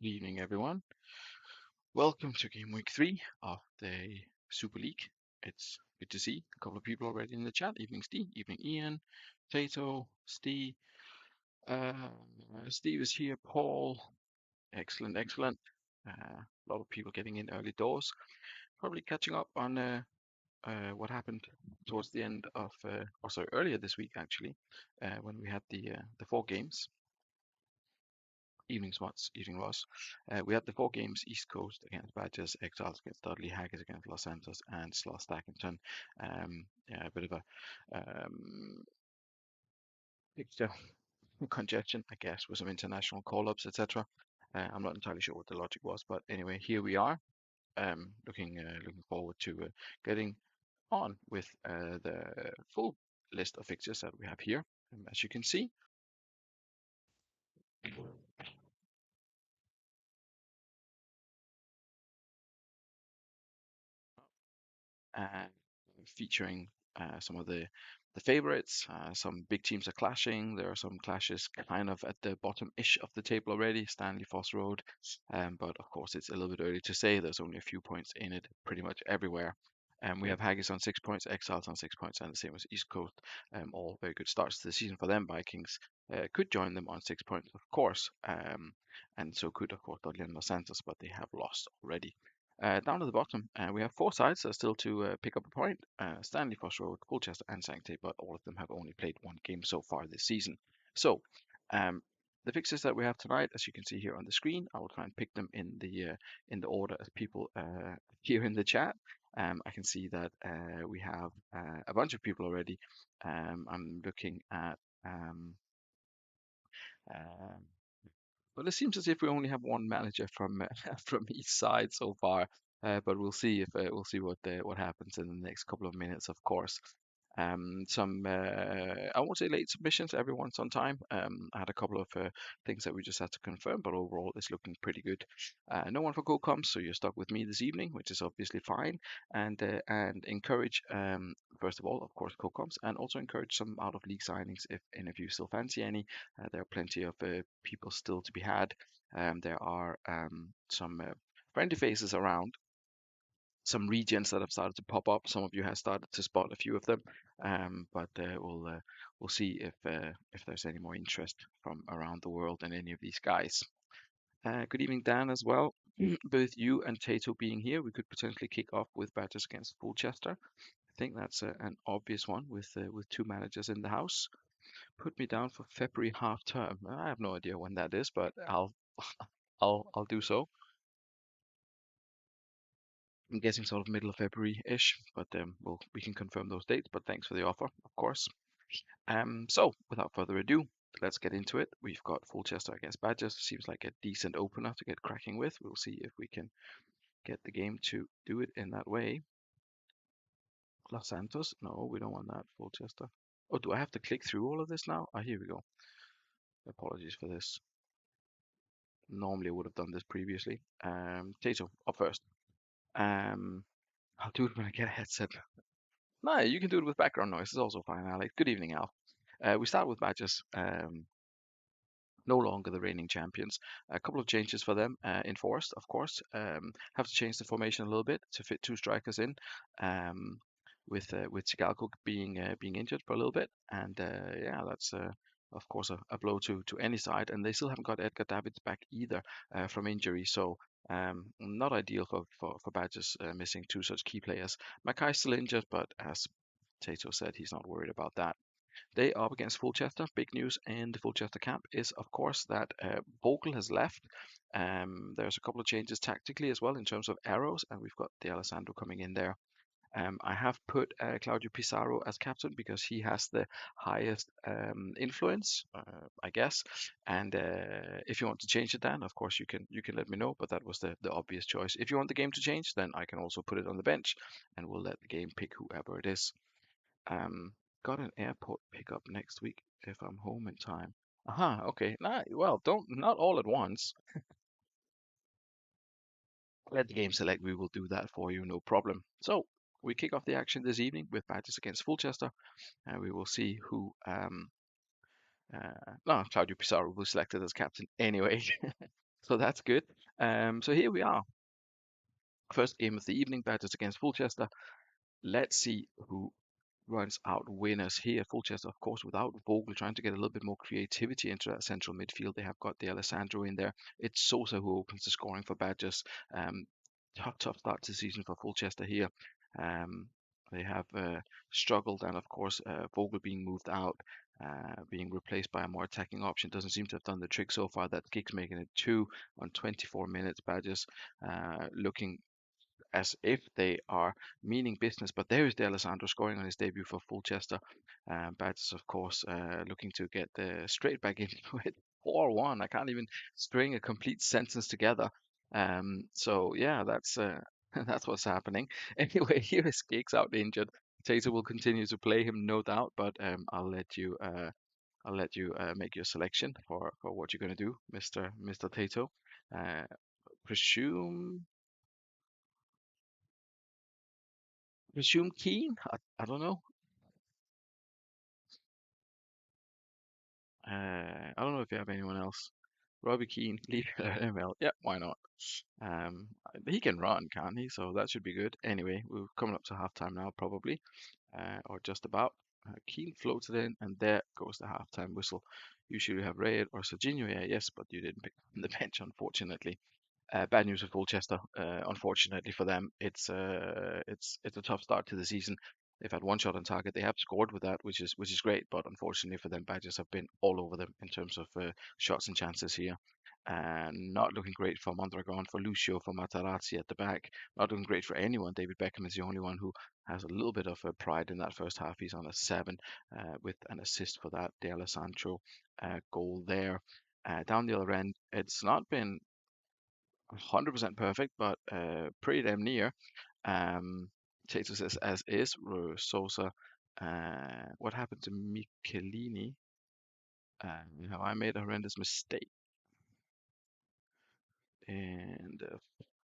Good evening, everyone. Welcome to game week 3 of the Super League. It's good to see a couple of people already in the chat. Evening, Steve. Evening, Ian. Tato. Steve. Uh, Steve is here. Paul. Excellent, excellent. A lot of people getting in early doors. Probably catching up on what happened towards the end of, or sorry, earlier this week actually, when we had the 4 games. Evening spots, evening loss. We had the 4 games: East Coast against Badgers, Exiles against Dudley, Haggis against Los Santos, and Sloss Stackington. Yeah, a bit of a fixture congestion, I guess, with some international call-ups, etc. I'm not entirely sure what the logic was, but anyway, here we are. Looking forward to getting on with the full list of fixtures that we have here. As you can see, uh, featuring some of the favorites. Some big teams are clashing. There are some clashes kind of at the bottom-ish of the table already. Stanley, Foss Road, but of course it's a little bit early to say. There's only a few points in it, pretty much everywhere. We have Haggis on 6 points, Exiles on 6 points, and the same as East Coast. All very good starts to the season for them. Vikings could join them on 6 points, of course, and so could, of course, Dudley and Los Santos, but they have lost already. Down at the bottom, we have 4 sides that are still to pick up a point. Stanley, Foss Road, Colchester, and Sanctay, but all of them have only played 1 game so far this season. So, um, the fixtures that we have tonight, as you can see here on the screen, I will try and pick them in the order as people here in the chat. I can see that we have a bunch of people already. I'm looking at um, well, it seems as if we only have one manager from from each side so far, but we'll see what happens in the next couple of minutes, of course. Some I won't say late submissions. Everyone's on time. I had a couple of things that we just had to confirm, but overall it's looking pretty good. No one for co-coms, so you're stuck with me this evening, which is obviously fine. And encourage first of all, of course, co-coms, and also encourage some out of league signings if any of you still fancy any. There are plenty of people still to be had. There are some friendly faces around, some regions that have started to pop up. Some of you have started to spot a few of them, but we'll see if there's any more interest from around the world in any of these guys. Good evening, Dan, as well. Both you and Tato being here, we could potentially kick off with Badgers against Fulchester. I think that's an obvious one with 2 managers in the house. Put me down for February half term. I have no idea when that is, but I'll do so. I'm guessing sort of middle of February-ish, but we can confirm those dates. But thanks for the offer, of course. So without further ado, let's get into it. We've got Fulchester against Badgers. Seems like a decent opener to get cracking with. We'll see if we can get the game to do it in that way. Los Santos? No, we don't want that. Fulchester. Oh, do I have to click through all of this now? Ah, here we go. Apologies for this. Normally I would have done this previously. Tato, up first. Um, I'll do it when I get a headset. No, you can do it with background noise. It's also fine, Alex. Good evening, Al. We start with Badgers. no longer the reigning champions. A couple of changes for them enforced, of course. Have to change the formation a little bit to fit two strikers in, um, with Chigalco being injured for a little bit, and yeah, that's of course a blow to any side. And they still haven't got Edgar Davids back either from injury, so not ideal for Badgers missing two such key players. Mackay's still injured, but as Tato said, he's not worried about that. They are up against Fulchester. Big news in the Fulchester camp is, of course, that Vogel has left. There's a couple of changes tactically as well in terms of arrows, and we've got De Alessandro coming in there. I have put Claudio Pizarro as captain because he has the highest influence, I guess. And if you want to change it, Dan, of course you can let me know. But that was the obvious choice. If you want the game to change, then I can also put it on the bench, and we'll let the game pick whoever it is. Um, got an airport pickup next week if I'm home in time. Aha, okay. Nah, well, don't not all at once. Let the game select. We will do that for you, no problem. So we kick off the action this evening with Badgers against Fulchester, and we will see who. No, Claudio Pizarro was selected as captain anyway, so that's good. So here we are. First game of the evening, Badgers against Fulchester. Let's see who runs out winners here. Fulchester, of course, without Vogel, trying to get a little bit more creativity into that central midfield. They have got the Alessandro in there. It's Sosa who opens the scoring for Badgers. Tough start to the season for Fulchester here. Um, they have struggled, and of course, Vogel being moved out, being replaced by a more attacking option doesn't seem to have done the trick so far. That Giggs making it 2 on 24 minutes. Badgers looking as if they are meaning business. But there is De Alessandro scoring on his debut for Fulchester. Bats, of course, looking to get straight back into it. 4-1. I can't even string a complete sentence together. So yeah, that's that's what's happening. Anyway, here is Giggs out injured. Taser will continue to play him, no doubt, but I'll let you make your selection for what you're going to do, Mr. Tato. Uh, presume Presume Keen? I don't know. I don't know if you have anyone else. Robbie Keane, leave ML. Yeah, why not? Um, he can run, can't he? So that should be good. Anyway, we're coming up to halftime now, probably, or just about. Keane floats it in, and there goes the halftime whistle. Usually we have Ray or Serginho. Yeah, yes, but you didn't pick from the bench, unfortunately. Bad news for Colchester. Unfortunately for them, it's a tough start to the season. They've had one shot on target. They have scored with that, which is great. But unfortunately for them, Badgers have been all over them in terms of shots and chances here. And not looking great for Mondragon, for Lucio, for Matarazzi at the back. Not looking great for anyone. David Beckham is the only one who has a little bit of pride in that first half. He's on a 7 with an assist for that De Alessandro goal there. Down the other end, it's not been 100% perfect, but pretty damn near. Tato says as is. Sosa. What happened to Michelini? Have I made a horrendous mistake in the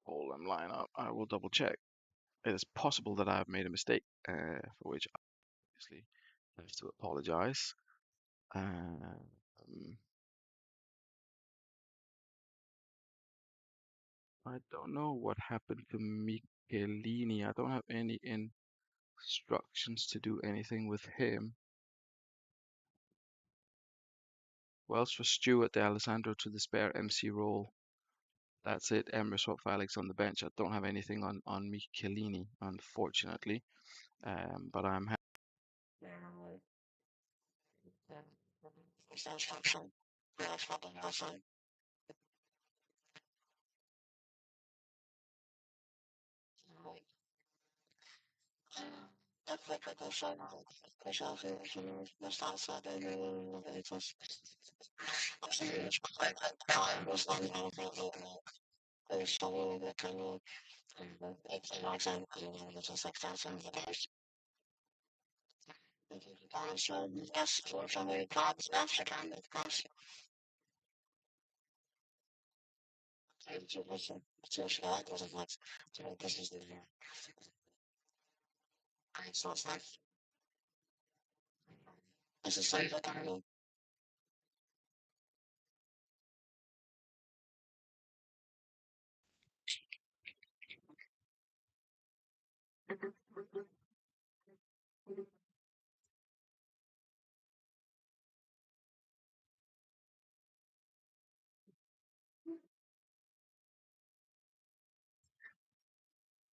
Fulham lineup? I will double check. It is possible that I have made a mistake, for which I obviously have to apologize. Um, I don't know what happened to Michelini. I don't have any instructions to do anything with him. Welsh for Stewart, De Alessandro to the spare MC role. That's it. Emre swap for Alex on the bench. I don't have anything on Michelini, unfortunately. But I'm happy.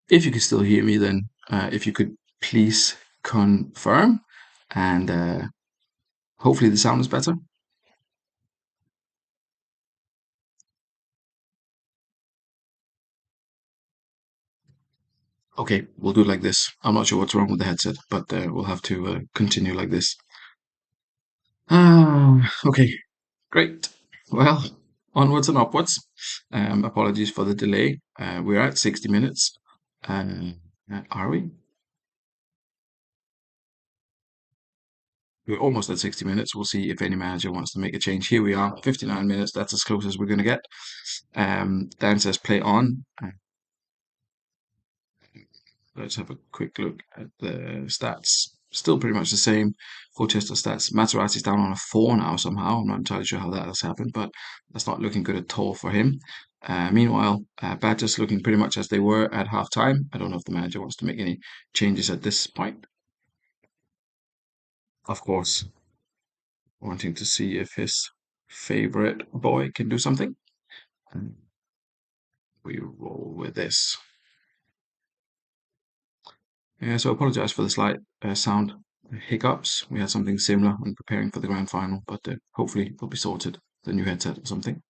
If you can still hear me, then if you could please confirm, and hopefully the sound is better. Okay, we'll do it like this. I'm not sure what's wrong with the headset, but we'll have to continue like this. Okay, great. Well, onwards and upwards. Apologies for the delay. We're at 60 minutes. Are we? We're almost at 60 minutes. We'll see if any manager wants to make a change. Here we are, 59 minutes. That's as close as we're going to get. Dan says play on. Let's have a quick look at the stats. Still pretty much the same. Colchester stats. Maserati's down on a 4 now somehow. I'm not entirely sure how that has happened, but that's not looking good at all for him. Meanwhile, Badgers looking pretty much as they were at half time. I don't know if the manager wants to make any changes at this point. Of course, wanting to see if his favorite boy can do something. And we roll with this. Yeah, so I apologize for the slight sound hiccups. We had something similar when preparing for the grand final, but hopefully it'll be sorted. The new headset or something.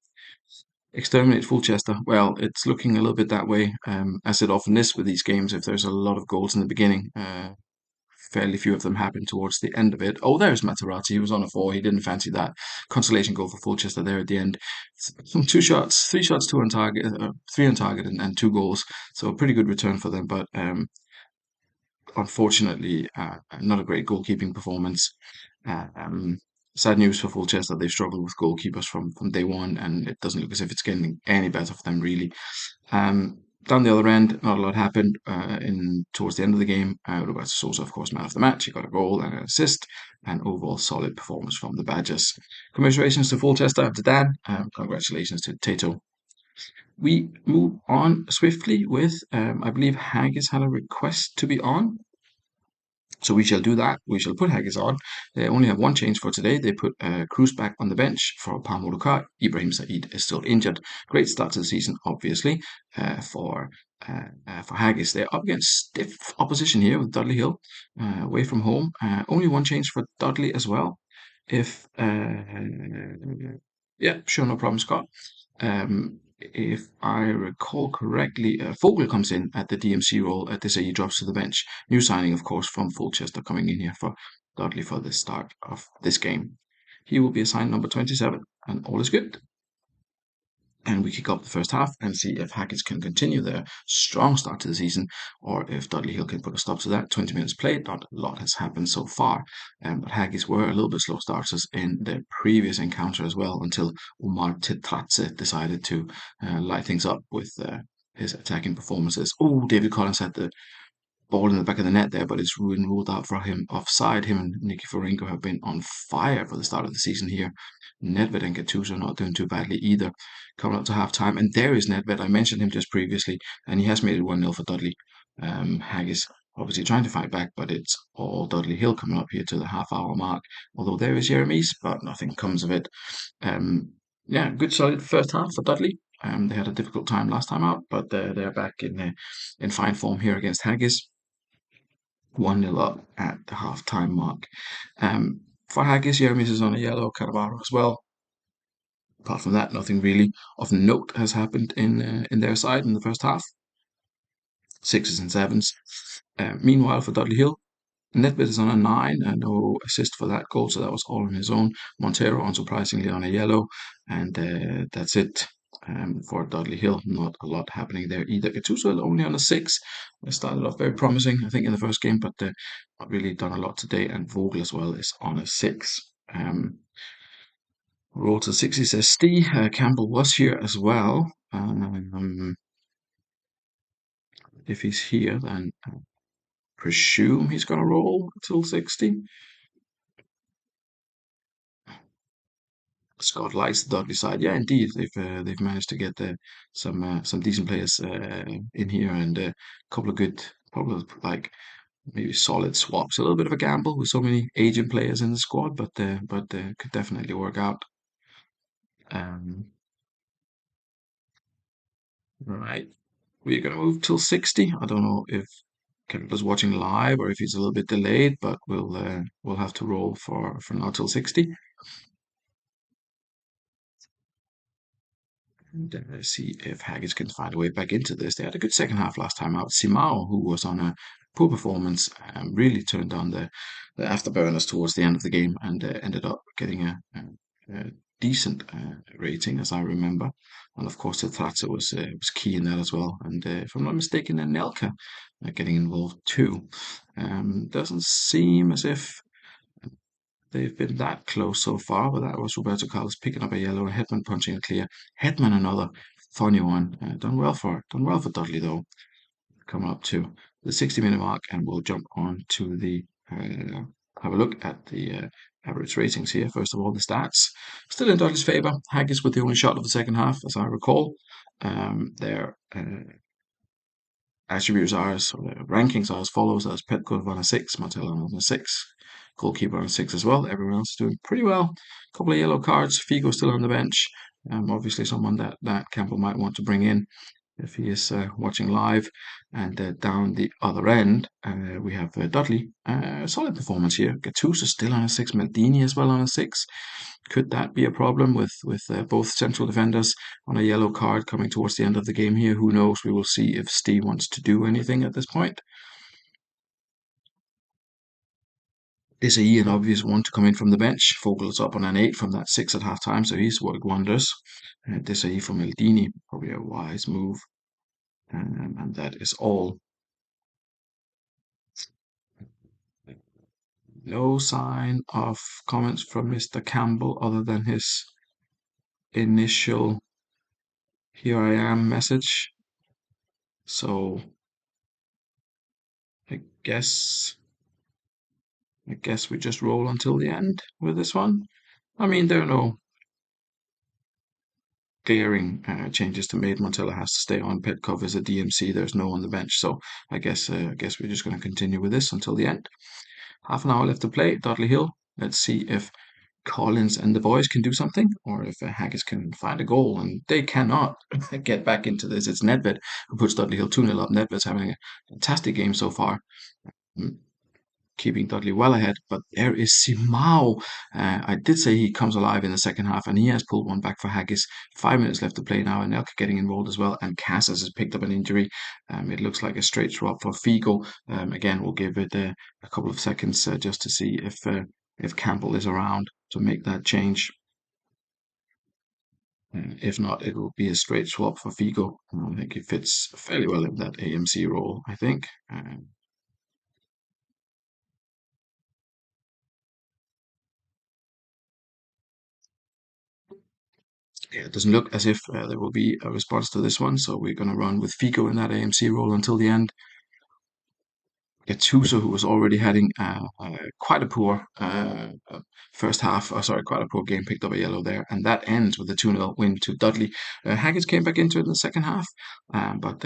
Exterminate Fulchester. Well, it's looking a little bit that way, as it often is with these games. If there's a lot of goals in the beginning, fairly few of them happen towards the end of it. Oh, there's Matarati. He was on a 4. He didn't fancy that consolation goal for Fulchester there at the end. Two shots, 3 shots, two on target, 3 on target, and 2 goals. So a pretty good return for them, but unfortunately, not a great goalkeeping performance. Um, Sad news for Fulchester. They've struggled with goalkeepers from day one, and it doesn't look as if it's getting any better for them, really. Down the other end, not a lot happened in towards the end of the game. Roberto Sousa, of course, man of the match. He got a goal and an assist, and overall solid performance from the Badgers. Commiserations to Fulchester, to Dan. Congratulations to Tato. We move on swiftly with, I believe Haggis had a request to be on. So we shall do that. We shall put Haggis on. They only have one change for today. They put Cruz back on the bench for Palmoluka. Ibrahim Said is still injured. Great start to the season, obviously, for Haggis. They're up against stiff opposition here with Dudley Hill, away from home. Only one change for Dudley as well. If yeah, sure, no problem, Scott. If I recall correctly, Vogel comes in at the DMC role. They say he drops to the bench. New signing, of course, from Fulchester coming in here for Dudley for the start of this game. He will be assigned number 27, and all is good. And we kick off the first half and see if Hackett can continue their strong start to the season or if Dudley Hill can put a stop to that. 20 minutes played, not a lot has happened so far. But Haggis were a little bit slow starters in their previous encounter as well until Umar Titatse decided to light things up with his attacking performances. Oh, David Collins had the ball in the back of the net there, but it's ruled out for him offside. Him and Nicky Forenko have been on fire for the start of the season here. Nedved and Gattuso not doing too badly either. Coming up to half time, and there is Nedved. I mentioned him just previously, and he has made it 1-0 for Dudley. Haggis obviously trying to fight back, but it's all Dudley Hill coming up here to the half-hour mark. Although there is Jeremies, but nothing comes of it. Yeah, good solid first half for Dudley. They had a difficult time last time out, but they're back in fine form here against Haggis. 1-0 up at the half-time mark. For Haggis, Jeremies is on a yellow, Cannavaro as well. Apart from that, nothing really of note has happened in their side in the first half. Sixes and sevens. Meanwhile, for Dudley Hill, Nedved is on a 9 and no assist for that goal, so that was all on his own. Montero, unsurprisingly, on a yellow, and that's it. For Dudley Hill, not a lot happening there either. Gattuso only on a 6. They started off very promising, I think, in the first game, but not really done a lot today. And Vogel as well is on a 6. Roll to 60 says Steve. Campbell was here as well. If he's here, then I presume he's going to roll till 60. Scott likes the Dudley side. Yeah, indeed, they've managed to get some decent players in here and a couple of good probably like maybe solid swaps. A little bit of a gamble with so many aging players in the squad, but could definitely work out. Um, right, we're gonna move till 60. I don't know if Kepler's watching live or if he's a little bit delayed, but we'll have to roll for now till 60. And see if Haggis can find a way back into this. They had a good second half last time out. Simao, who was on a poor performance, really turned on the afterburners towards the end of the game and ended up getting a decent rating, as I remember. And of course, the Thatcher was key in that as well. And if I'm not mistaken, Nelka getting involved too. Doesn't seem as if they've been that close so far, but that was Roberto Carlos picking up a yellow, a Hetman punching a clear. Hetman another funny one. Done well for Dudley though. Coming up to the 60-minute mark, and we'll jump on to the have a look at the average ratings here. First of all, the stats still in Dudley's favour. Haggis with the only shot of the second half, as I recall. Their attributes are as or the rankings are as follows: as Petco on a 6, Martello on a 6, goalkeeper on a 6 as well. Everyone else is doing pretty well. A couple of yellow cards. Figo still on the bench. Obviously, someone that Campbell might want to bring in if he is watching live. And down the other end, we have Dudley. Solid performance here. Gattuso still on a 6. Maldini as well on a 6. Could that be a problem with both central defenders on a yellow card coming towards the end of the game here? Who knows? We will see if Steve wants to do anything at this point. Is a an obvious one to come in from the bench. Vogel is up on an 8 from that 6 at half time, so he's worked wonders. Desai from Eldini, probably a wise move. And that is all. No sign of comments from Mr. Campbell other than his initial "here I am" message. So I guess I guess we just roll until the end with this one. I mean, there are no glaring changes to made. Montella has to stay on. Petkov is a DMC. There's no on the bench, so I guess we're just going to continue with this until the end. Half an hour left to play. Dudley Hill. Let's see if Collins and the boys can do something, or if Haggis can find a goal, and they cannot get back into this. It's Nedved who puts Dudley Hill 2-0 up. Nedved's having a fantastic game so far. Mm, keeping Dudley well ahead. But there is Simao. I did say he comes alive in the second half, and he has pulled one back for Haggis. 5 minutes left to play now, and Elka getting involved as well. And Casas has picked up an injury. It looks like a straight swap for Figo. Again, we'll give it a couple of seconds just to see if Campbell is around to make that change. If not, it will be a straight swap for Figo. I think he fits fairly well in that AMC role, I think. Yeah, it doesn't look as if there will be a response to this one, so we're going to run with Figo in that AMC role until the end. Gattuso, who was already having quite a poor first half, sorry, quite a poor game, picked up a yellow there, and that ends with a 2-0 win to Dudley. Haggis came back into it in the second half, but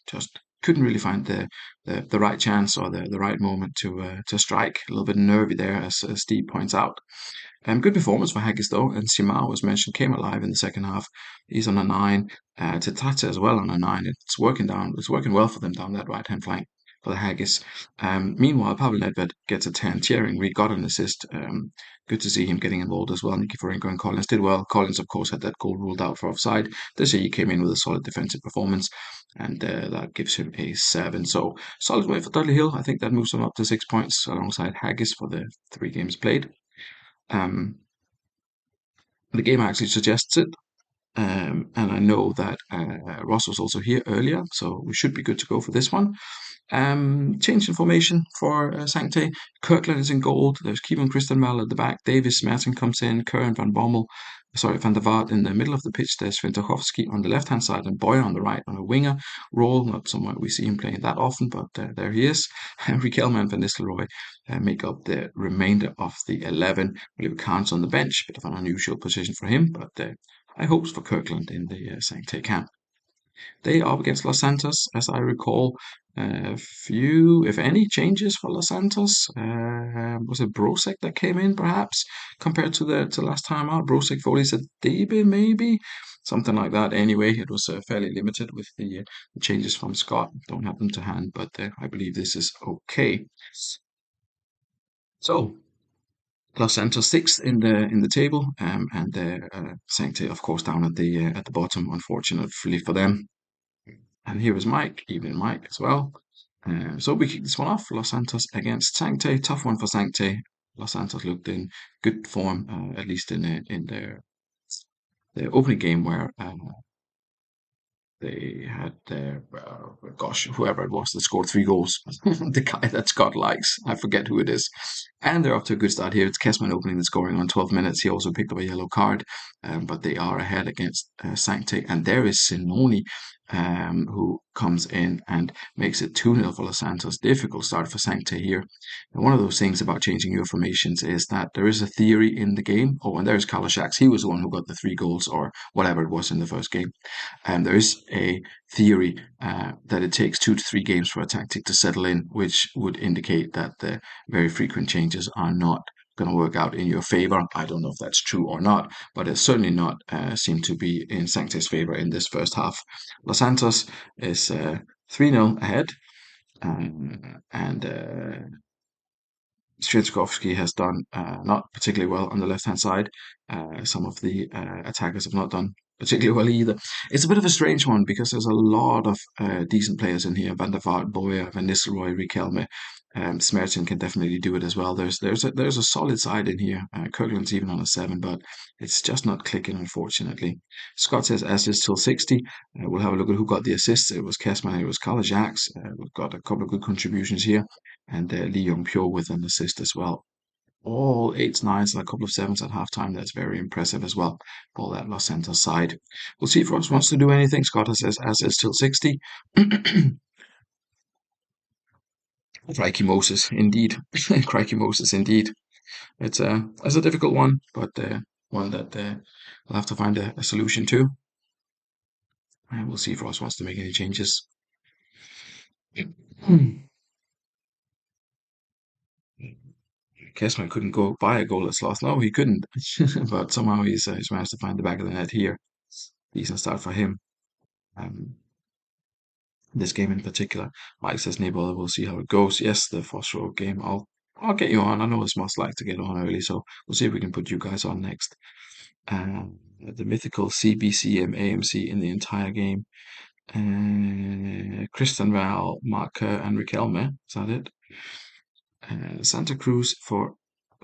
just couldn't really find the right chance or the right moment to strike. A little bit nervy there, as Steve points out. Good performance for Haggis though, and Simao, as mentioned, came alive in the second half. He's on a 9. Tata as well on a 9. It's working well for them down that right hand flank for the Haggis. Meanwhile, Pavel Nedved gets a 10. Thierry Reed got an assist. Good to see him getting involved as well. Nikiforenko and Collins did well. Collins, of course, had that goal ruled out for offside. This year he came in with a solid defensive performance, and that gives him a 7. So solid win for Dudley Hill. I think that moves them up to 6 points alongside Haggis for the 3 games played. Um, the game actually suggests it. And I know that Ross was also here earlier, so we should be good to go for this one. Change in formation for Sancte. Kirkland is in gold. There's Kevin Christenmal at the back. Davis Martin comes in. Curran Van der Vaart in the middle of the pitch. There's Svintahovsky on the left hand side and Boyer on the right on a winger role. Not somewhere we see him playing that often, but there he is. Riquelme and Van Nistelrooy make up the remainder of the 11. Oliver Kahn's on the bench. Bit of an unusual position for him, but high hopes for Kirkland in the Sancte camp. They are up against Los Santos, as I recall. Few, if any, changes for Los Santos. Was it Brosek that came in, perhaps, compared to the last time out? Brosek, Foley said Debe, maybe something like that. Anyway, it was fairly limited with the changes from Scott. Don't have them to hand, but I believe this is okay. So Los Santos sixth in the table, and Sancti, of course, down at the bottom, unfortunately for them. And here is Mike, even Mike as well. So we kick this one off. Los Santos against Sancte. Tough one for Sancte. Los Santos looked in good form, at least in their opening game, where they had gosh, whoever it was that scored 3 goals. The guy that Scott likes. I forget who it is. And they're off to a good start here. It's Kessman opening the scoring on 12 minutes. He also picked up a yellow card, but they are ahead against Sancte. And there is Sinoni, who comes in and makes it 2-0 for Los Santos. Difficult start for Sancte here. And one of those things about changing your formations is that there is a theory in the game. Oh, and there's Kalashax. He was the one who got the 3 goals or whatever it was in the first game. There is a theory that it takes 2 to 3 games for a tactic to settle in, which would indicate that the very frequent changes are not going to work out in your favor. I don't know if that's true or not, but it's certainly not seemed to be in Sancte's favor in this first half. Los Santos is 3-0 ahead, and Swiatkowski has done not particularly well on the left-hand side. Some of the attackers have not done particularly well either. It's a bit of a strange one because there's a lot of decent players in here. Van der Vaart, Boyer, Van Nistelrooy, Riquelme. Smerton can definitely do it as well. There's a solid side in here. Kirkland's even on a 7, but it's just not clicking, unfortunately. Scott says assists till 60. We'll have a look at who got the assists. It was Kessman, it was Kalajax. We've got a couple of good contributions here, and Lee Young Pyo with an assist as well. All eights, nines, and a couple of sevens at halftime. That's very impressive as well for that Los Santos side. We'll see if Ross wants to do anything. Scott says as is till 60. Crikey Moses, indeed. Crikey Moses, indeed. It's a difficult one, but one that we'll have to find a solution to. And we'll see if Ross wants to make any changes. Kessman couldn't go buy a goalless loss. No, he couldn't. But somehow he's managed to find the back of the net here. Decent start for him. Um, this game in particular. Mike says, Neighbor, we'll see how it goes. Yes, the Phosphor game. I'll get you on. I know it's most like to get on early, so we'll see if we can put you guys on next. The mythical CBCM AMC in the entire game. Christian Val, Mark Kerr, and Riquelme. Is that it? Santa Cruz for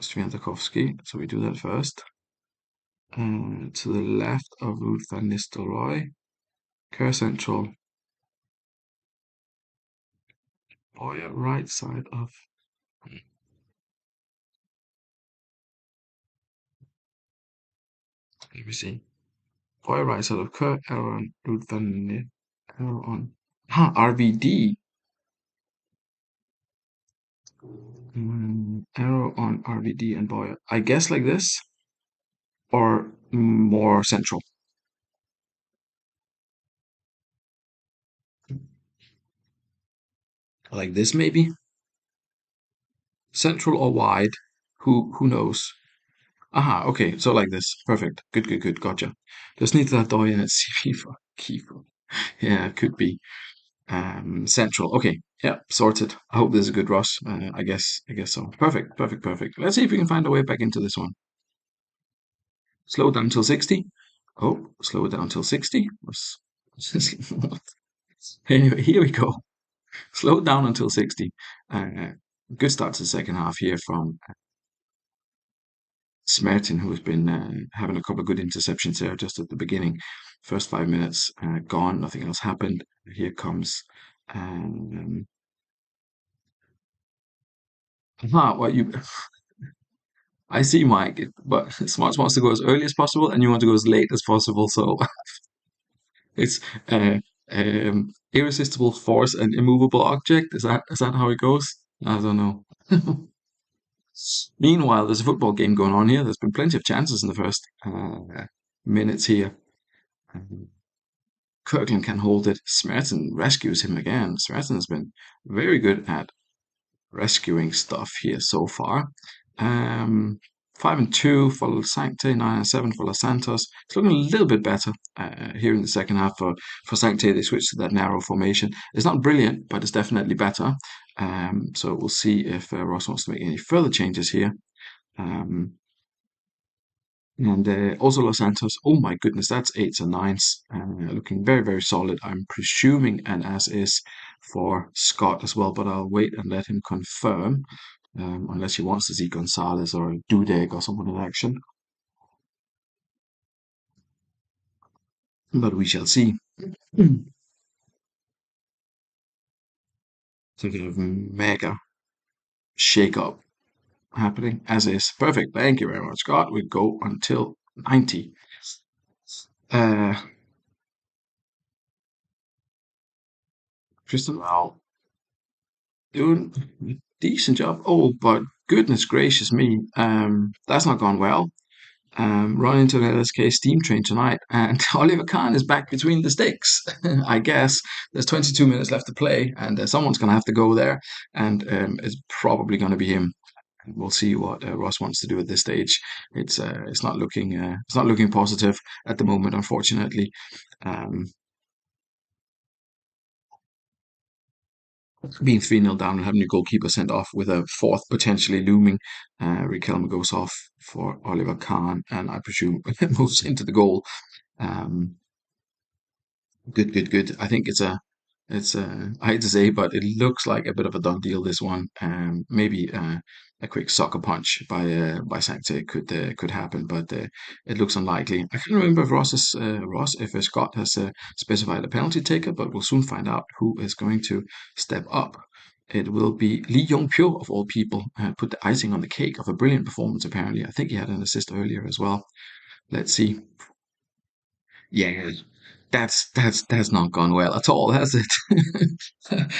Swiatkowski. So we do that first. To the left of Ruth van Nistelrooy. Kerr central. Boyer right side of. Let me see. Boyer right side of Kerr. Error on Ruth van. Error on. RVD. Arrow on RVD and Boyer. I guess like this, or more central. Like this, maybe? Central or wide? Who knows? Aha, okay, so like this. Perfect. Good, good, good. Gotcha. Just need that doy in its CV for keeper. Yeah, it could be. Central. Okay, yeah, sorted. I hope this is a good Ross. I guess so. Perfect, perfect, perfect. Let's see if we can find a way back into this one. Slow it down till 60. Oh, slow it down till 60. Anyway, here we go. Slow it down until 60. Uh, Good start to the second half here from Smertin, who has been having a couple of good interceptions there just at the beginning. First 5 minutes gone, nothing else happened. Here comes. Um, what you? I see, Mike, but Smarts wants to go as early as possible, and you want to go as late as possible. So it's irresistible force and immovable object. Is that how it goes? I don't know. Meanwhile, there's a football game going on here. There's been plenty of chances in the first minutes here. Um, Kirkland can hold it. Smerton rescues him again. Smerton has been very good at rescuing stuff here so far. Um, 5-2 for Sancte, 9-7 for Los Santos. It's looking a little bit better here in the second half for Sancte. They switched to that narrow formation. It's not brilliant, but it's definitely better. So we'll see if Ross wants to make any further changes here. Um, and also Los Santos. Oh my goodness, that's eights and nines. Looking very, very solid. I'm presuming an as is for Scott as well, but I'll wait and let him confirm. Unless he wants to see Gonzalez or Dudek or someone in action. But we shall see. Some kind of mega shake up happening, as is. Perfect. Thank you very much, Scott. We go until 90. Uh, Crystal Lau doing a decent job. Oh, but goodness gracious me, that's not gone well. Run into an LSK steam train tonight, and Oliver Kahn is back between the sticks. I guess there's 22 minutes left to play, and someone's going to have to go there, and it's probably going to be him. We'll see what Ross wants to do at this stage. It's not looking positive at the moment, unfortunately. Um, Being 3-0 down and having your goalkeeper sent off with a fourth potentially looming. Riquelme goes off for Oliver Kahn, and I presume moves into the goal. Um, Good, good, good. I think I hate to say, but it looks like a bit of a done deal, this one. Maybe a quick sucker punch by Sancte could happen, but it looks unlikely. I can't remember if Scott has specified a penalty taker, but we'll soon find out who is going to step up. It will be Lee Yong-pyo, of all people, put the icing on the cake of a brilliant performance, apparently. I think he had an assist earlier as well. Let's see. Yeah, that's not gone well at all, has it?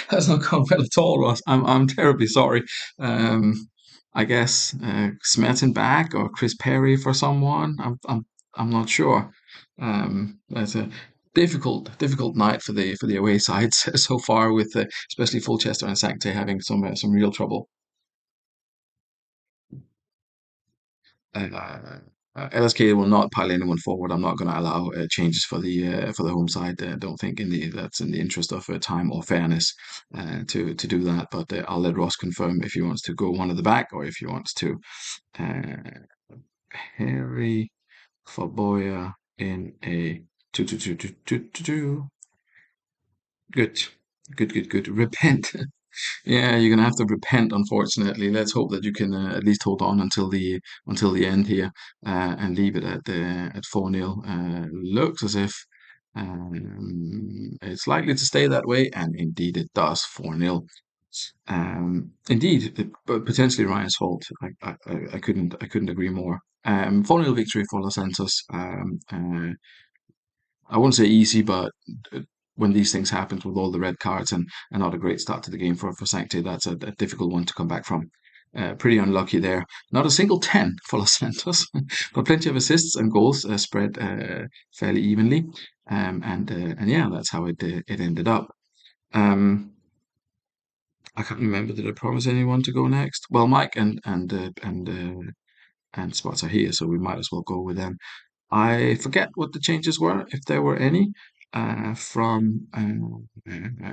That's not gone well at all, Ross. I'm terribly sorry. Um, I guess Smeton back or Chris Perry for someone. I'm not sure. That's a difficult night for the away sides so far, with especially Fulchester and Sancte having some real trouble. Uh, LSK will not pile anyone forward. I'm not going to allow changes for the home side. I don't think that's in the interest of time or fairness to do that. But I'll let Ross confirm if he wants to go one at the back or if he wants to Harry Faboya in a 2-2-2-2-2-2. Good, good, good, good. Repent. Yeah, you're gonna have to repent, unfortunately. Let's hope that you can at least hold on until the end here and leave it at 4-0. Looks as if it's likely to stay that way, and indeed it does, 4-0. Indeed, but potentially Ryan's fault. I couldn't agree more. 4-0 victory for Los Santos. I won't say easy, but uh, when these things happen with all the red cards and not a great start to the game for Sancti, that's a difficult one to come back from. Pretty unlucky there. Not a single 10 for Los Santos, but plenty of assists and goals spread fairly evenly. And yeah, that's how it ended up. Um, I can't remember. Did I promise anyone to go next? Well, Mike and Spots are here, so we might as well go with them. I forget what the changes were, if there were any, from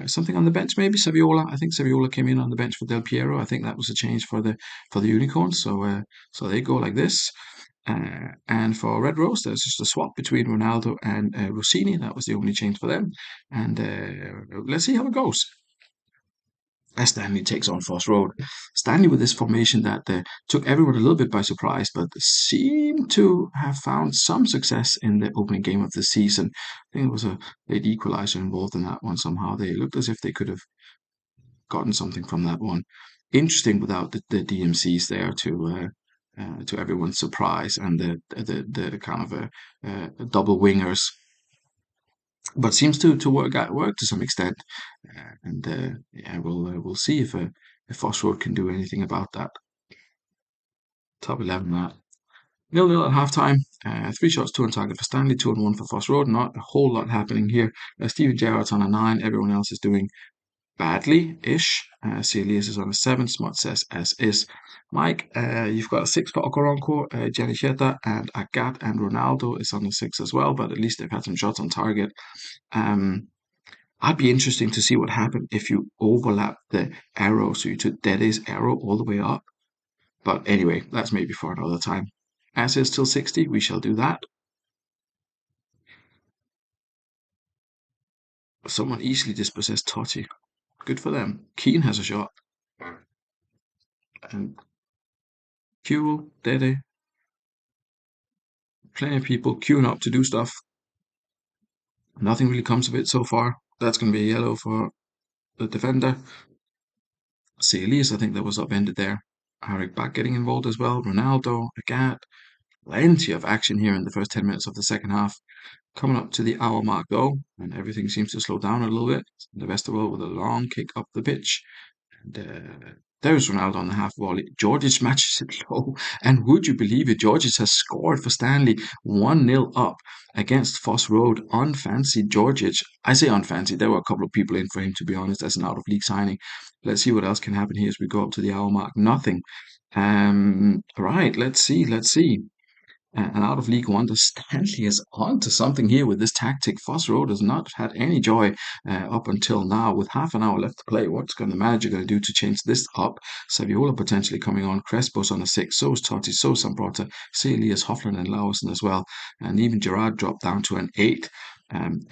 something on the bench, maybe Saviola. I think Saviola came in on the bench for Del Piero. I think that was a change for the Unicorns. So they go like this. And for Red Rose, there's just a swap between Ronaldo and Rossini. That was the only change for them. And let's see how it goes as Stanley takes on Foss Road. Stanley with this formation that took everyone a little bit by surprise, but seemed to have found some success in the opening game of the season. I think there was a late equaliser involved in that one somehow. They looked as if they could have gotten something from that one. Interesting without the DMCs there to everyone's surprise, and the kind of double wingers, but seems to work to some extent. And yeah, we'll see if Foss Road can do anything about that. Top 11 that. 0-0 at halftime. Three shots, two on target for Stanley, two on one for Foss Road. Not a whole lot happening here. Steven Gerrard's on a 9. Everyone else is doing badly-ish. Elias is on a 7. Smut says as is. Mike, you've got a 6 for Okoronkwo, Janicheta, and Agat and Ronaldo is on a 6 as well, but at least they've had some shots on target. Um, I'd be interesting to see what happened if you overlap the arrow, so you took Dede's arrow all the way up. But anyway, that's maybe for another time. As is till 60, we shall do that. Someone easily dispossessed Totti. Good for them. Keane has a shot. And Kewell, Dede, plenty of people queuing up to do stuff. Nothing really comes of it so far. That's going to be a yellow for the defender. Elias, I think that was upended there. Harik back getting involved as well. Ronaldo, Agat. Plenty of action here in the first 10 minutes of the second half. Coming up to the hour mark though, and everything seems to slow down a little bit. The Westerwelle with a long kick up the pitch. And there's Ronaldo on the half volley. Georgic matches it low. And would you believe it? Georgic has scored for Stanley 1-0 up against Foss Road. Unfancied Georgic. I say unfancied. There were a couple of people in for him, to be honest, as an out of league signing. Let's see what else can happen here as we go up to the hour mark. Nothing. Right, let's see. And out of League One, the Stanley is on to something here with this tactic. Foss Road has not had any joy up until now. With half an hour left to play, what's the manager going to do to change this up? Saviola potentially coming on. Crespo's on a 6. So is Totti. So is Sambrota. Elias, Hoffland and Lawson as well. And even Gerard dropped down to an 8.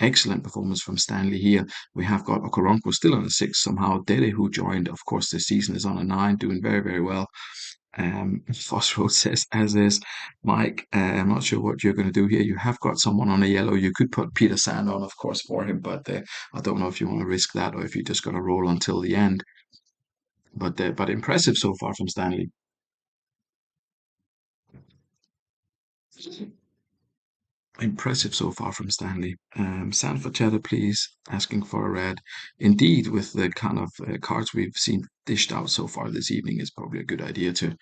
Excellent performance from Stanley here. We have got Okoronkwo still on a 6 somehow. Dele, who joined, of course, this season is on a 9, doing very, very well. Foss Road says, as is. Mike, I'm not sure what you're going to do here. You have got someone on a yellow. You could put Peter Sand on, of course, for him, but I don't know if you want to risk that or if you're just going to roll until the end. But impressive so far from Stanley. Impressive so far from Stanley. Sanford Cheddar, please, asking for a red. Indeed, with the kind of cards we've seen dished out so far this evening, is probably a good idea to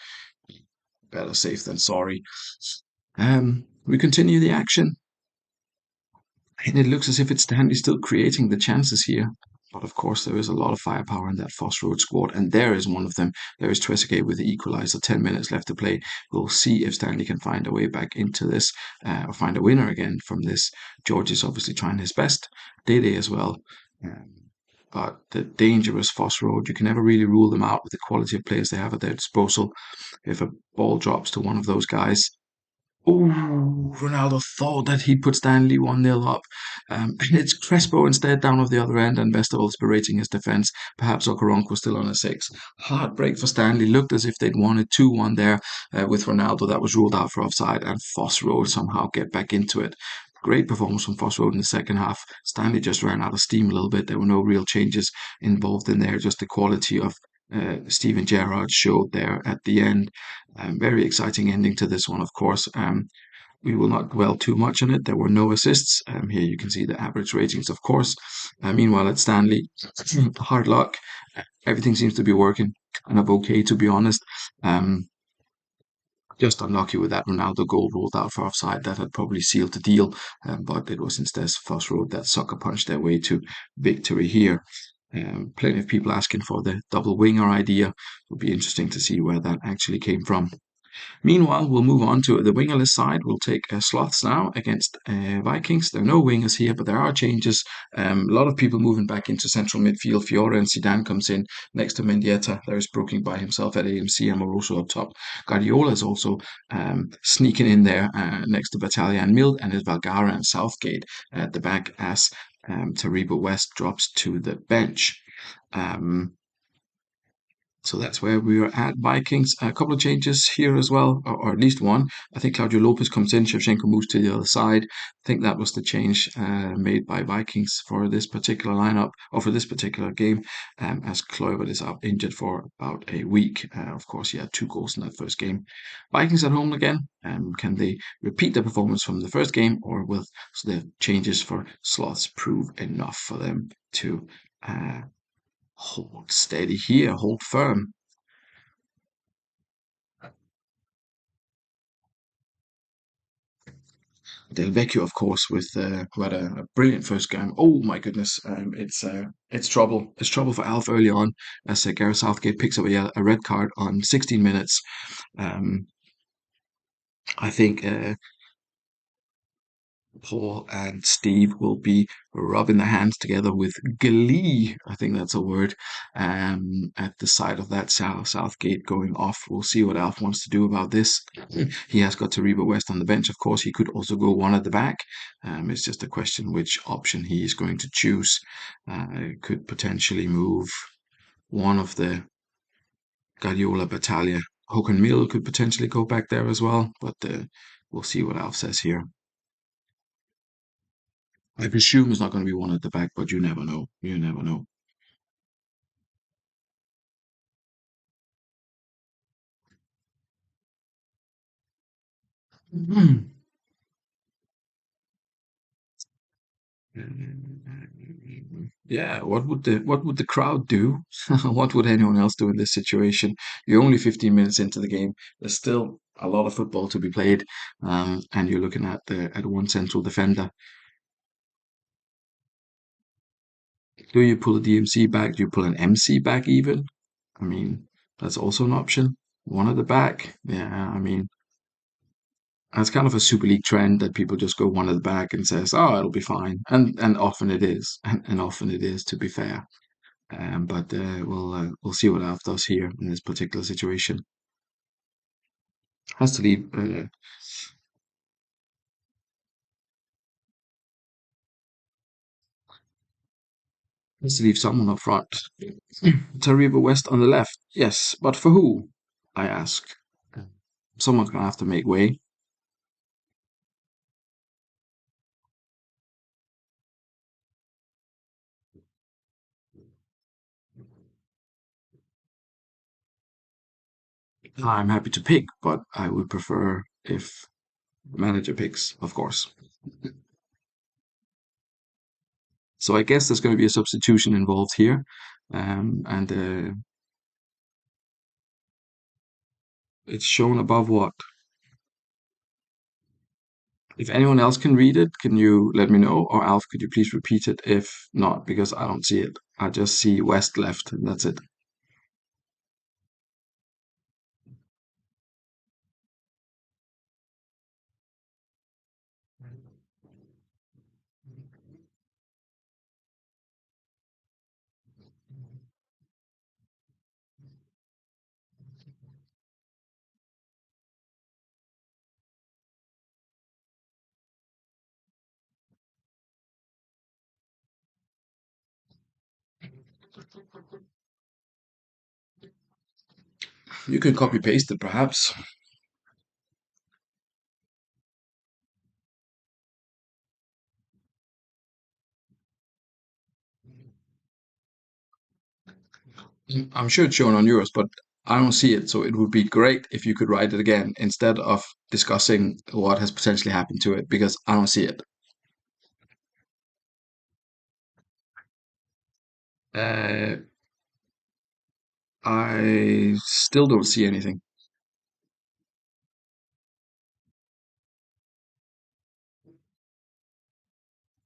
better safe than sorry. We continue the action. And it looks as if it's Stanley still creating the chances here. But of course, there is a lot of firepower in that Foss Road squad, and there is one of them. There is Trezeguet with the equaliser. 10 minutes left to play. We'll see if Stanley can find a way back into this, or find a winner again from this. George is obviously trying his best. Dede as well. Um, but the dangerous Foss Road, you can never really rule them out with the quality of players they have at their disposal. If a ball drops to one of those guys, oh, Ronaldo thought that he'd put Stanley 1-0 up. And it's Crespo instead down off the other end, and Vesterwolf's berating his defence. Perhaps Okoronkwo was still on a 6. Heartbreak for Stanley. Looked as if they'd won it 2-1 there with Ronaldo. That was ruled out for offside, and Foss Road somehow get back into it. Great performance from Foss Road in the second half. Stanley just ran out of steam a little bit. There were no real changes involved in there, just the quality of Steven Gerrard showed there at the end. Very exciting ending to this one, of course. We will not dwell too much on it. There were no assists. Here you can see the average ratings, of course. Meanwhile, at Stanley, hard luck. Everything seems to be working kind of okay, to be honest. Just unlucky with that Ronaldo goal ruled out for offside. That had probably sealed the deal, but it was instead Foss Road that sucker punched their way to victory here. Plenty of people asking for the double winger idea. It'll be interesting to see where that actually came from. Meanwhile, we'll move on to the wingerless side. We'll take Sloths now against Vikings. There are no wingers here, but there are changes. A lot of people moving back into central midfield. Fiore and Zidane comes in next to Mendieta. There's Brooking by himself at AMC and Moroso up top. Guardiola is also sneaking in there next to Battaglia and Mild, and is Valgara and Southgate at the back as Taribo West drops to the bench. Um, so that's where we are at. Vikings, a couple of changes here as well, or at least one. I think Claudio Lopez comes in, Shevchenko moves to the other side. I think that was the change made by Vikings for this particular lineup, or for this particular game, as Kluivert is out injured for about a week. Of course, he had 2 goals in that first game. Vikings at home again. Can they repeat the performance from the first game, or will the changes for slots prove enough for them to hold steady here, hold firm? Del Vecchio, of course, with who had a brilliant first game. Oh my goodness, it's trouble. It's trouble for Alf early on as Gareth Southgate picks up a red card on 16 minutes. Um, I think Paul and Steve will be rubbing their hands together with glee. I think that's a word. At the side of that Southgate going off. We'll see what Alf wants to do about this. He has got Taribo West on the bench. Of course, he could also go one at the back. It's just a question which option he is going to choose. Could potentially move one of the Guardiola Battaglia. Hogan Mill could potentially go back there as well, but we'll see what Alf says here. I presume it's not going to be one at the back, but you never know. You never know. Yeah, what would the crowd do? What would anyone else do in this situation? You're only 15 minutes into the game. There's still a lot of football to be played, and you're looking at one central defender. Do you pull a DMC back? Do you pull an MC back even? I mean, that's also an option. One at the back. Yeah, I mean, that's kind of a Super League trend that people just go one at the back and says, "Oh, it'll be fine," and often it is, and often it is. To be fair, but we'll see what Alf does here in this particular situation. Has to leave has to leave someone up front. Tariba West on the left, yes, but for who? I ask. Someone's gonna have to make way. I'm happy to pick, but I would prefer if the manager picks, of course. So I guess there's going to be a substitution involved here, and it's shown above what. If anyone else can read it, can you let me know? Or Alf, could you please repeat it? If not, because I don't see it. I just see West left, and that's it. You can copy paste it, perhaps. I'm sure it's shown on yours, but I don't see it. So it would be great if you could write it again instead of discussing what has potentially happened to it, because I don't see it. Uh, I still don't see anything.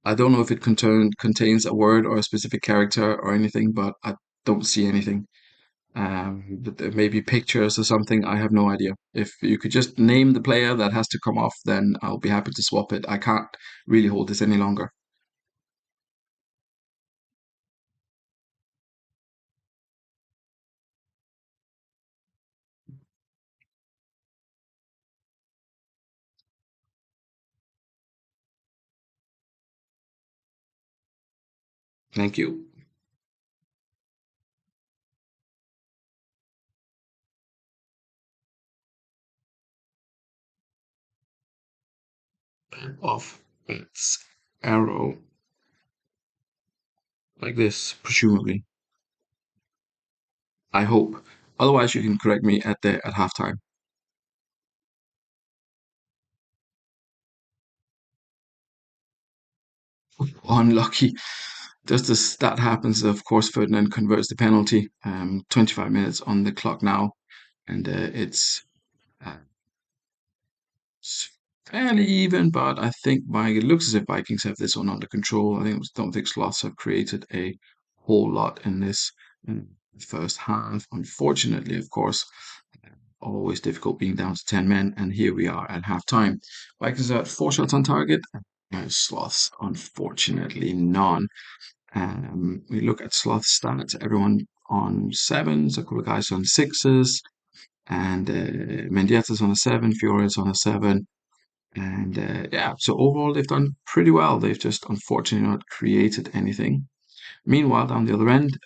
I don't know if it contains a word or a specific character or anything, but I don't see anything. But there may be pictures or something. I have no idea. If you could just name the player that has to come off, then I'll be happy to swap it. I can't really hold this any longer. Thank you. Off. It's arrow like this, presumably. I hope. Otherwise, you can correct me at halftime. Unlucky. Just as that happens, of course, Ferdinand converts the penalty. 25 minutes on the clock now, and it's fairly even, but I think it looks as if Vikings have this one under control. Don't think Sloths have created a whole lot in this first half. Unfortunately, of course, always difficult being down to 10 men, and here we are at halftime. Vikings are at 4 shots on target. Sloths, unfortunately, none. We look at Sloth stats, everyone on sevens, a couple of guys on sixes, and Mendietta's on a seven, Fiore's on a seven. And yeah, so overall they've done pretty well. They've just unfortunately not created anything. Meanwhile, down the other end,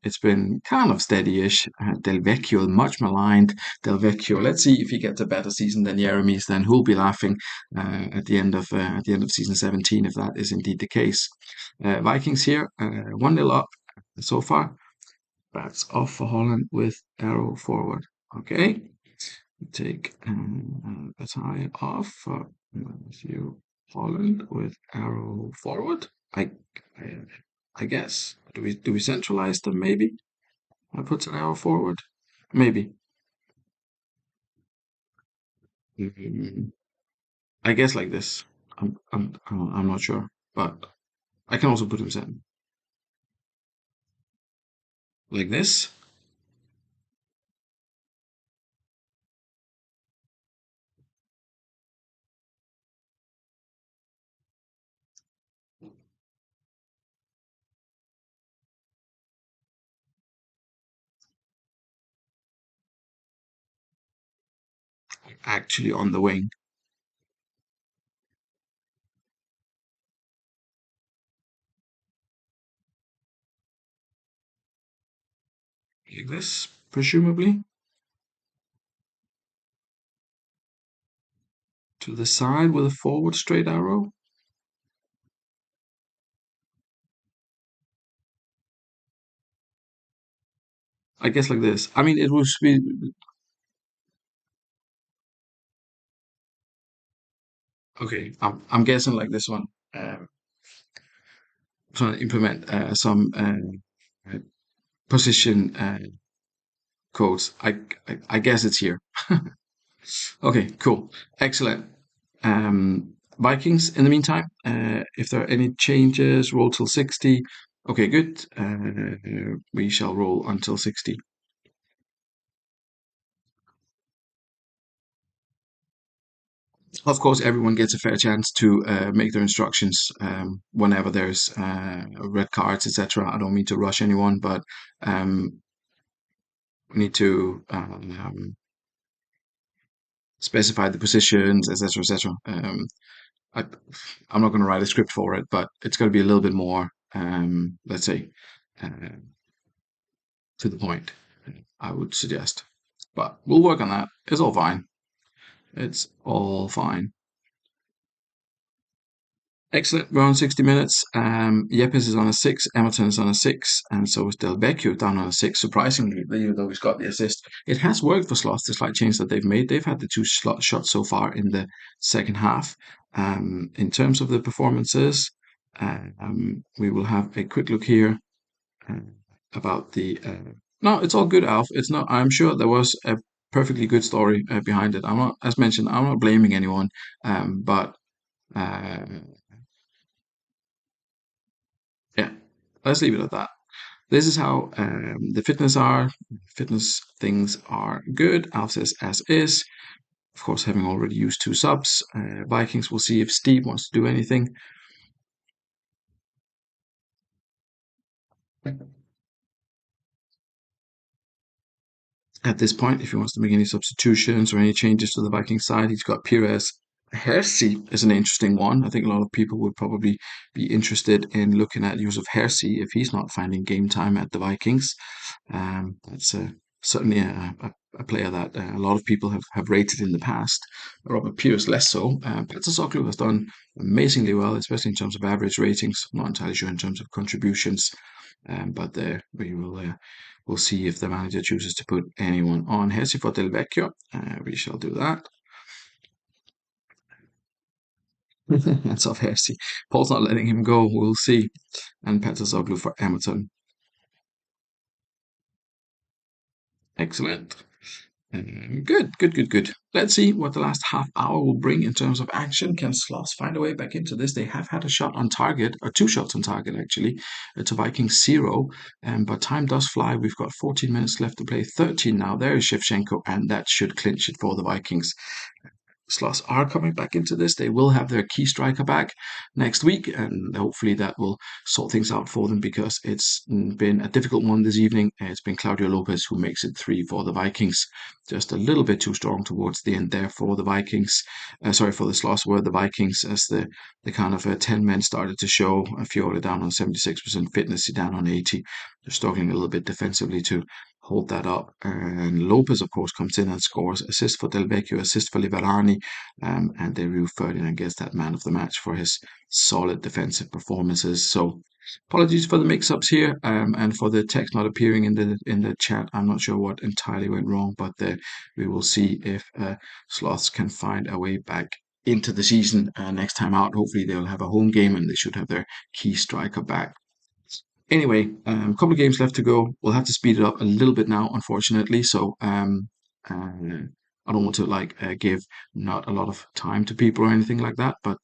it's been kind of steady-ish. Del Vecchio, much maligned. Del Vecchio. Let's see if he gets a better season than Jeremy's. Then who'll be laughing at the end of season 17 if that is indeed the case. Vikings here, 1-0 up so far. That's off for Holland with arrow forward. Okay, take Battalion off for Matthew Holland with arrow forward. I I guess. Do we centralize them? Maybe I put an arrow forward. Maybe. Mm, I guess like this. I'm not sure, but I can also put him center like this. Actually, on the wing like this, presumably to the side with a forward straight arrow. I guess like this. I mean, it will be okay. I'm guessing like this one. Trying to implement some position codes. I guess it's here. Okay, cool, excellent. Vikings. In the meantime, if there are any changes, roll till 60. Okay, good. We shall roll until 60. Of course, everyone gets a fair chance to make their instructions whenever there's red cards, etc. I don't mean to rush anyone, but we need to specify the positions, etc., etc. I, I'm not going to write a script for it, but it's going to be a little bit more, let's say, uh, to the point, I would suggest. But we'll work on that. It's all fine. It's all fine. Excellent. We're on 60 minutes. Yepes is on a six. Emerton is on a six. And so is Del Vecchio down on a six. Surprisingly, even though he's got the assist, it has worked for Slots, the slight change that they've made. They've had the two slot shots so far in the second half. In terms of the performances, we will have a quick look here uh, about the. No, it's all good, Alf. It's not. I'm sure there was a perfectly good story behind it. I'm not, as mentioned, I'm not blaming anyone, but. Uh, yeah, let's leave it at that. This is how the fitness things are good. Alf says as is. Of course, having already used two subs, Vikings will see if Steve wants to do anything. At this point, if he wants to make any substitutions or any changes to the Viking side, he's got Pires. Hersey is an interesting one. I think a lot of people would probably be interested in looking at use of Hersey if he's not finding game time at the Vikings. That's certainly a player that a lot of people have rated in the past. Robert Pierce less so. Petter has done amazingly well, especially in terms of average ratings. I'm not entirely sure in terms of contributions, but we will we'll see if the manager chooses to put anyone on. Hesi for Del Vecchio. We shall do that. That's off Hesi. Paul's not letting him go. We'll see. And Petter for Emerton. Excellent. Good, good, good, good. Let's see what the last half hour will bring in terms of action. Can Sloss find a way back into this? They have had a shot on target, or two shots on target actually, to Vikings zero. But time does fly. We've got 14 minutes left to play. 13 now. There is Shevchenko, and that should clinch it for the Vikings. Slots are coming back into this. They will have their key striker back next week, and hopefully that will sort things out for them because it's been a difficult one this evening. It's been Claudio Lopez who makes it three for the Vikings. Just a little bit too strong towards the end there for the Vikings. Sorry, for the Slots were the Vikings as the kind of 10 men started to show. Fiore down on 76% fitness, down on 80. They're struggling a little bit defensively to hold that up. And Lopez, of course, comes in and scores. Assist for Del Vecchio, assist for Liverani, and Rio Ferdinand gets that man of the match for his solid defensive performances. So apologies for the mix-ups here, and for the text not appearing in the chat. I'm not sure what entirely went wrong, but we will see if Sloths can find a way back into the season next time out. Hopefully they'll have a home game and they should have their key striker back. Anyway, a couple of games left to go. We'll have to speed it up a little bit now, unfortunately. So I don't want to give not a lot of time to people or anything like that. But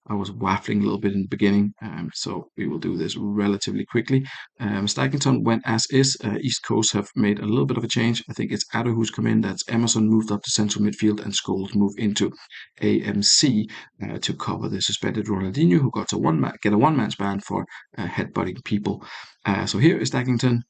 I was waffling a little bit in the beginning, so we will do this relatively quickly. Stackington went as is. East Coast have made a little bit of a change. I think it's Addo who's come in. That's Emerson moved up to central midfield, and Scholes moved into AMC to cover the suspended Ronaldinho, who got get a one-match ban for headbutting people. So here is Dackington.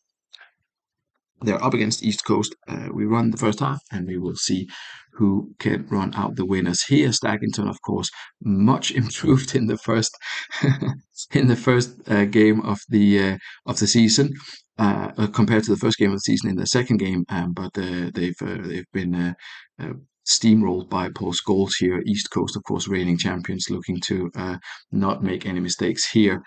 They're up against East Coast. We run the first half, and we will see who can run out the winners. Here, Stackington, of course, much improved in the first game of the season. Compared to the first game of the season in the second game, but they've been steamrolled by post goals here. East Coast, of course, reigning champions, looking to not make any mistakes here.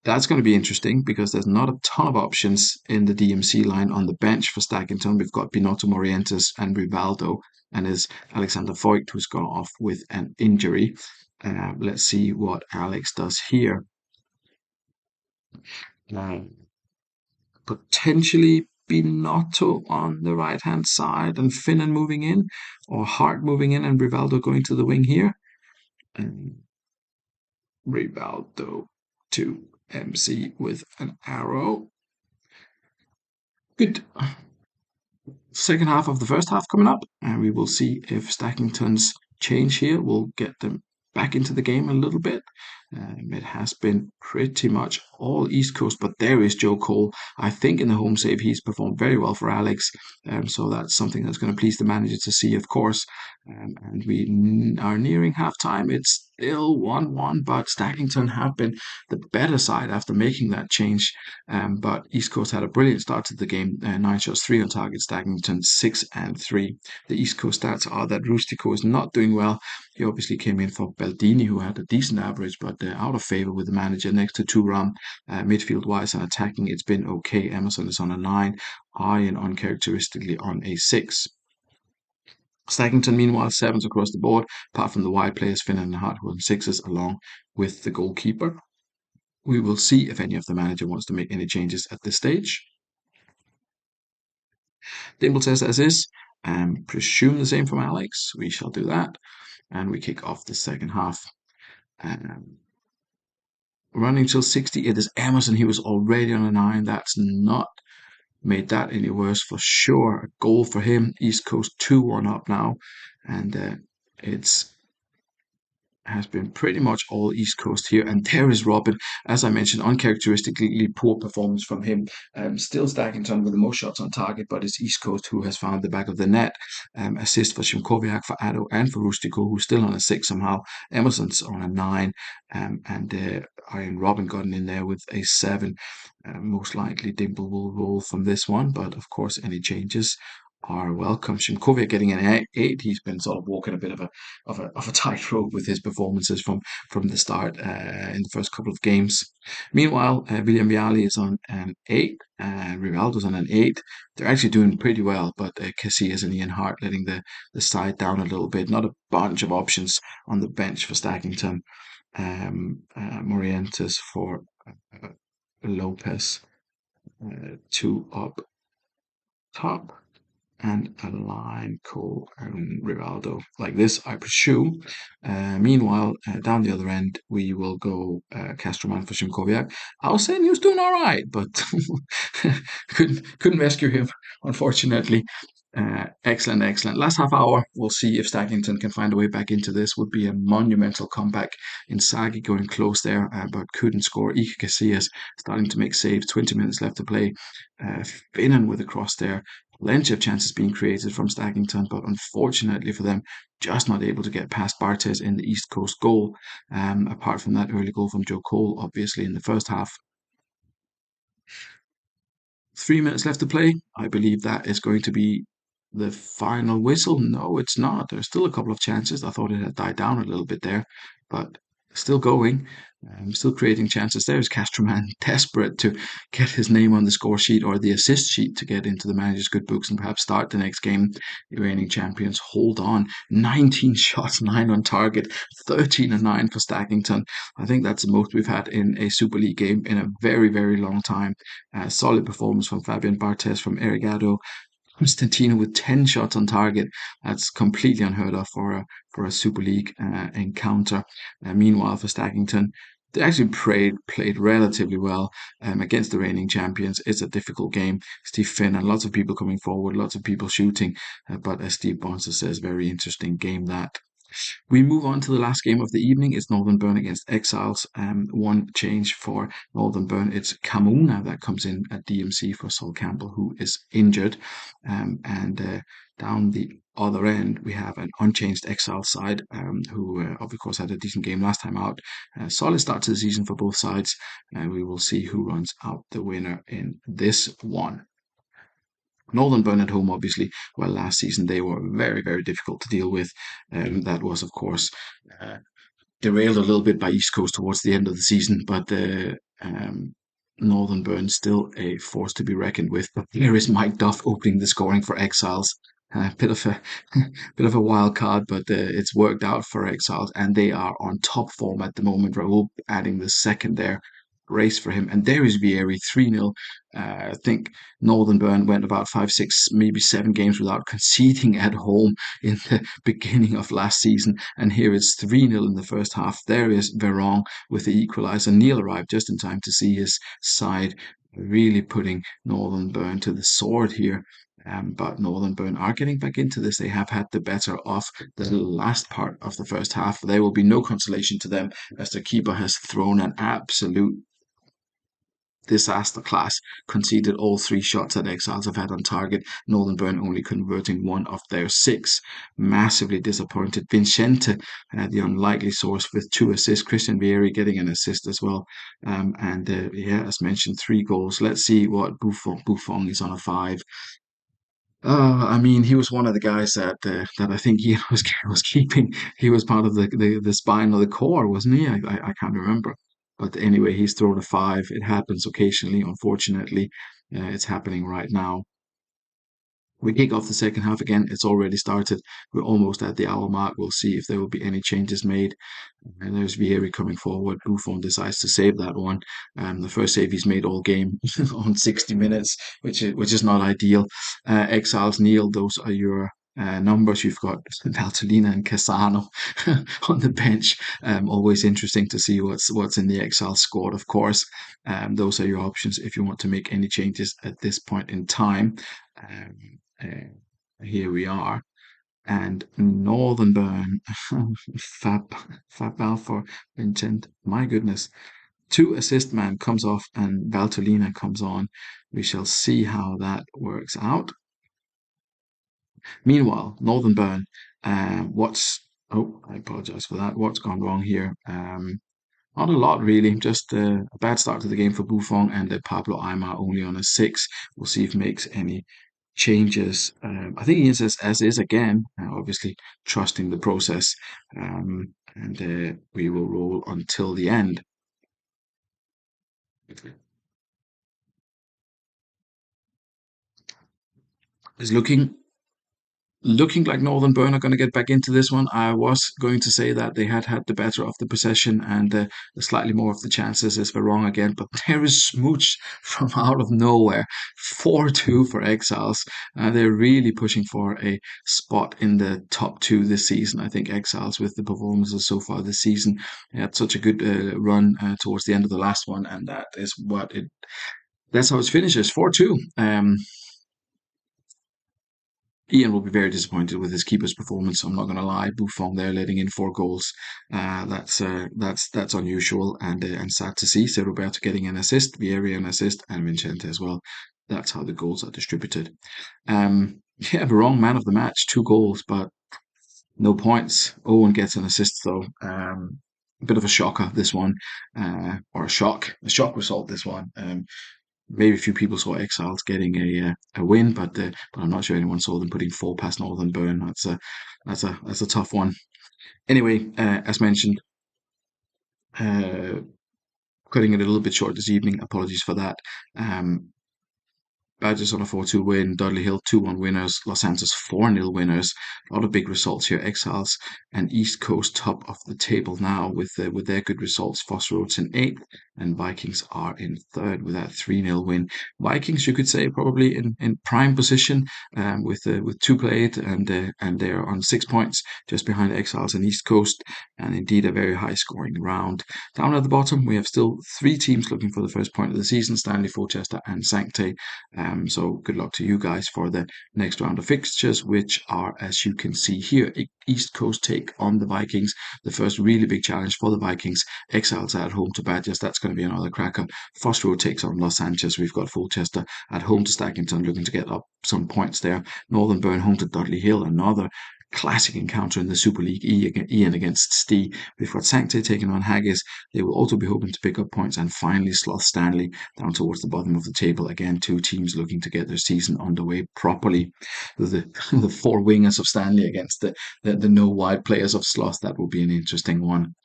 That's going to be interesting because there's not a ton of options in the DMC line on the bench for Stackington. We've got Binotto Morientes and Rivaldo, and there's Alexander Voigt, who's gone off with an injury. Let's see what Alex does here. Uh, Potentially Binotto on the right hand side and Finnan moving in, or Hart moving in and Rivaldo going to the wing here. And Rivaldo to MC with an arrow. Good. Second half of the first half coming up, and we will see if Stackington's change here will get them back into the game a little bit. It has been pretty much all East Coast, but there is Joe Cole. I think in the home save he's performed very well for Alex, so that's something that's going to please the manager to see, of course. And we are nearing half time. It's still 1-1, but Stackington have been the better side after making that change. But East Coast had a brilliant start to the game. 9 shots, 3 on target. Stackington 6 and 3. The East Coast stats are that Rustico is not doing well. He obviously came in for Baldini, who had a decent average, but out of favour with the manager. Next to Turam, midfield wise and attacking, it's been okay. Emerson is on a 9. Iron uncharacteristically on a 6. Stackington, meanwhile, 7s across the board, apart from the wide players, Finnan and Hart, who are on 6s, along with the goalkeeper. We will see if any of the manager wants to make any changes at this stage. Dimble says as is, and presume the same from Alex. We shall do that. And we kick off the second half. Running till 60, it is Emerson. He was already on a 9. That's not made that any worse for sure. A goal for him. East Coast 2-1 up now. And it's has been pretty much all East Coast here. And there is Robin, as I mentioned, uncharacteristically poor performance from him. Still Stackington with the most shots on target, but it's East Coast who has found the back of the net. Assist for Shimkoviak, for Addo, and for Rustico, who's still on a 6 somehow. Emerson's on a 9, and Iron Robin gotten in there with a 7. Most likely Dimple will roll from this one, but of course any changes are welcome. Shimkovic getting an 8. He's been sort of walking a bit of a tightrope with his performances from the start in the first couple of games. Meanwhile, William Viali is on an 8. Rivaldo's on an 8. They're actually doing pretty well, but Casillas and Ian Hart letting the side down a little bit. Not a bunch of options on the bench for Stackington. Morientes for Lopez. 2 up top. and align Co and Rivaldo like this, I presume. Meanwhile, down the other end, we will go Castroman for Shimkoviak. I was saying he was doing all right, but couldn't rescue him, unfortunately. Excellent, excellent. Last half hour, we'll see if Stackington can find a way back into this. Would be a monumental comeback. Inzaghi going close there, but couldn't score. Iker Casillas starting to make saves. 20 minutes left to play. Finnan with a cross there. Plenty of chances being created from Stackington, but unfortunately for them, just not able to get past Bartes in the East Coast goal. Apart from that early goal from Joe Cole, obviously in the first half. 3 minutes left to play. I believe that is going to be the final whistle. No, it's not. There's still a couple of chances. I thought it had died down a little bit there, but still going. Still creating chances. There's Castroman, desperate to get his name on the score sheet or the assist sheet to get into the manager's good books and perhaps start the next game. The reigning champions hold on. 19 shots, 9 on target, 13 and 9 for Stackington. I think that's the most we've had in a Super League game in a very, very long time. Solid performance from Fabian Barthez, from Erigado, Constantino with 10 shots on target. That's completely unheard of for a Super League encounter. Meanwhile, for Stackington, they actually played relatively well against the reigning champions. It's a difficult game. Steve Finn and lots of people coming forward, lots of people shooting. But as Steve Bonser says, very interesting game that. We move on to the last game of the evening. It's Northern Burn against Exiles. One change for Northern Burn. It's Kamuna that comes in at DMC for Sol Campbell, who is injured. And down the other end, we have an unchanged Exile side, who of course had a decent game last time out. Solid start to the season for both sides, and we will see who runs out the winner in this one. Northern Burn at home, obviously, well, last season they were very, very difficult to deal with. That was, of course, uh, derailed a little bit by East Coast towards the end of the season, but Northern Burn still a force to be reckoned with. But there is Mike Duff opening the scoring for Exiles. A bit of a bit of a wild card, but it's worked out for Exiles, and they are on top form at the moment. Raul adding the second there, race for him, and there is Vieri 3-0. I think Northern Burn went about 5, 6, maybe 7 games without conceding at home in the beginning of last season, and here it's 3-0 in the first half. There is Veron with the equaliser. Neil arrived just in time to see his side really putting Northern Burn to the sword here. But Northern Burn are getting back into this. They have had the better of the last part of the first half. There will be no consolation to them as their keeper has thrown an absolute disaster class, conceded all 3 shots that Exiles have had on target. Northern Burn only converting 1 of their 6. Massively disappointed. Vincente, the unlikely source, with 2 assists. Christian Vieri getting an assist as well. And yeah, as mentioned, 3 goals. Let's see what Buffon is on a 5. I mean, he was one of the guys that I think he was keeping. He was part of the spine of the core, wasn't he? I can't remember. But anyway, he's thrown a 5. It happens occasionally, unfortunately. It's happening right now. We kick off the second half again. It's already started. We're almost at the hour mark. We'll see if there will be any changes made. And there's Vieri coming forward. Buffon decides to save that one. The first save he's made all game on 60 minutes, which is not ideal. Exiles Neil, those are your numbers. You've got Valtolina and Casano on the bench. Always interesting to see what's in the Exile squad, of course. Those are your options if you want to make any changes at this point in time. Here we are. And Northern Burn, Fab Balfour, Vincent. My goodness. 2 assist man comes off and Valtolina comes on. We shall see how that works out. Meanwhile, Northern Burn, I apologize for that. What's gone wrong here? Not a lot, really. Just a bad start to the game for Buffon, and Pablo Aimar only on a 6. We'll see if makes any changes. I think he is as is again, obviously trusting the process. And we will roll until the end. It's looking looking like Northern Burn are going to get back into this one. I was going to say that they had the better of the possession and slightly more of the chances as we're wrong again, but there is Smooch from out of nowhere. 4-2 for Exiles. They're really pushing for a spot in the top two this season. I think Exiles, with the performances so far this season, had such a good run towards the end of the last one, and that's how it finishes 4-2. Ian will be very disappointed with his keeper's performance. I'm not going to lie. Buffon there letting in 4 goals. That's unusual and sad to see. So Roberto getting an assist, Vieira an assist, and Vincente as well. That's how the goals are distributed. Yeah, the wrong man of the match. 2 goals, but no points. Owen gets an assist though. A bit of a shocker this one, or a shock result this one. Maybe a few people saw Exiles getting a win, but I'm not sure anyone saw them putting 4 past Northern Burn. That's a tough one. Anyway, as mentioned, uh, cutting it a little bit short this evening. Apologies for that. Badgers on a 4-2 win. Dudley Hill 2-1 winners. Los Santos 4-0 winners. A lot of big results here. Exiles and East Coast top of the table now with their good results. Foss Roads in 8th and Vikings are in 3rd with that 3-0 win. Vikings, you could say, probably in prime position with 2 played and they're on 6 points just behind Exiles and East Coast, and indeed a very high scoring round. Down at the bottom, we have still 3 teams looking for the first point of the season: Stanley, Colchester, and Sanctay. So good luck to you guys for the next round of fixtures, which are, as you can see here, East Coast take on the Vikings. The first really big challenge for the Vikings. Exiles at home to Badgers. That's going to be another cracker. Foss Road takes on Los Sanchez. We've got Colchester at home to Stackington, looking to get up some points there. Northern Burn home to Dudley Hill. Another classic encounter in the Super League, Ian against Stee. We've got Sanctay taking on Haggis. They will also be hoping to pick up points. And finally, Sloth Stanley down towards the bottom of the table. Again, 2 teams looking to get their season underway properly. The 4 wingers of Stanley against the no wide players of Sloth. That will be an interesting one.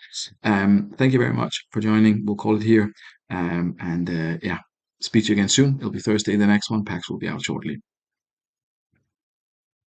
Thank you very much for joining. We'll call it here. Yeah, speak to you again soon. It'll be Thursday, the next one. Packs will be out shortly.